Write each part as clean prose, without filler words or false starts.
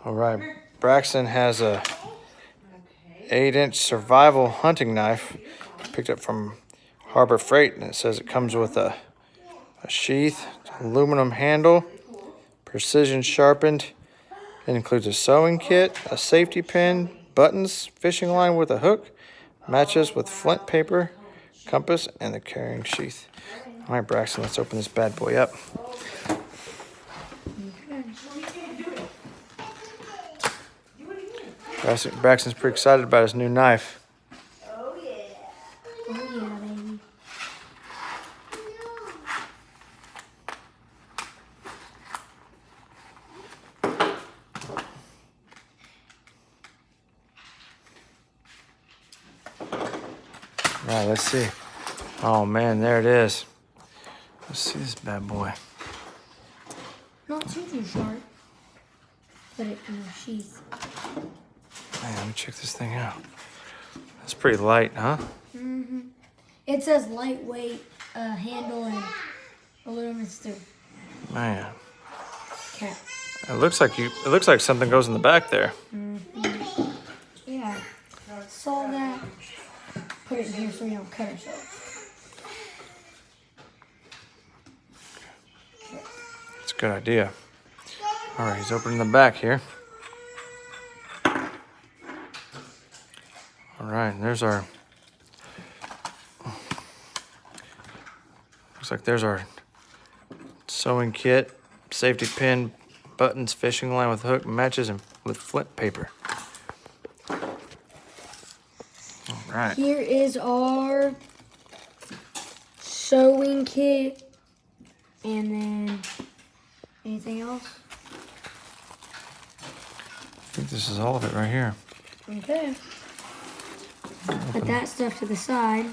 All right, Braxton has a 8-inch survival hunting knife picked up from Harbor Freight, and it says it comes with a sheath, aluminum handle, precision sharpened. It includes a sewing kit, a safety pin, buttons, fishing line with a hook, matches with flint paper, compass, and the carrying sheath. All right, Braxton, let's open this bad boy up. Braxton's pretty excited about his new knife. Oh yeah. Oh yeah, baby. All right, let's see. Oh man, there it is. Let's see this bad boy. Not too sharp. Put it in the sheath. Man, let me check this thing out. It's pretty light, huh? Mm-hmm. It says lightweight handle and aluminum too. Man, Okay. it looks like something goes in the back there. Mm-hmm. Yeah. Saw that. Put it in here so we don't cut ourselves. It's a good idea. All right, he's opening the back here. All right, and there's our. Looks like there's our sewing kit, safety pin, buttons, fishing line with hook, matches, and with flint paper. All right. Here is our sewing kit. And then anything else? I think this is all of it right here. Okay. Put that stuff to the side.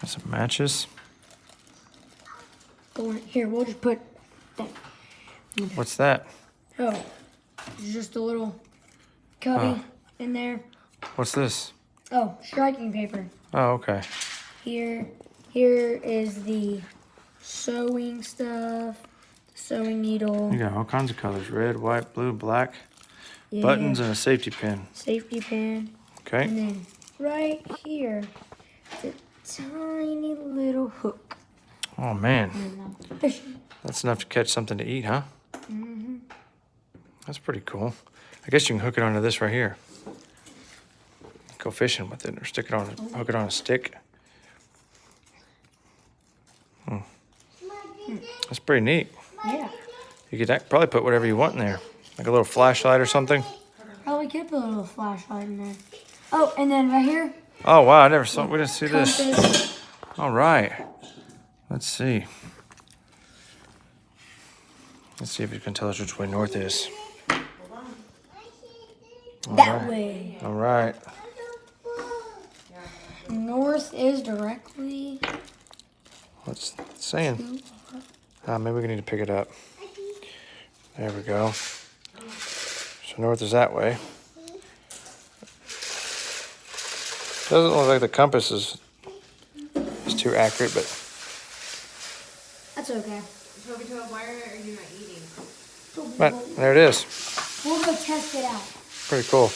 Got some matches. Here, we'll just put that. What's that? Oh, it's just a little cubby in there. What's this? Oh, striking paper. Oh, okay. Here is the sewing stuff, sewing needle. You got all kinds of colors: red, white, blue, black. Yeah. Buttons and a safety pin. Safety pin. Okay. And then right here, the tiny little hook. Oh man, And fishing. that's enough to catch something to eat, huh? Mm-hmm. That's pretty cool. I guess you can hook it onto this right here. Go fishing with it, or hook it on a stick. That's pretty neat. Yeah. You could probably put whatever you want in there, like a little flashlight or something. Probably could put a little flashlight in there. Oh, and then right here. Oh wow, we didn't see this. Compass. All right, let's see. Let's see if you can tell us which way north is. That way. All right. North is directly. What's it saying? Maybe we need to pick it up. There we go. So north is that way. Doesn't look like the compass is too accurate, but That's okay. Toby, why are you not eating? there it is. We'll go test it out. Pretty cool.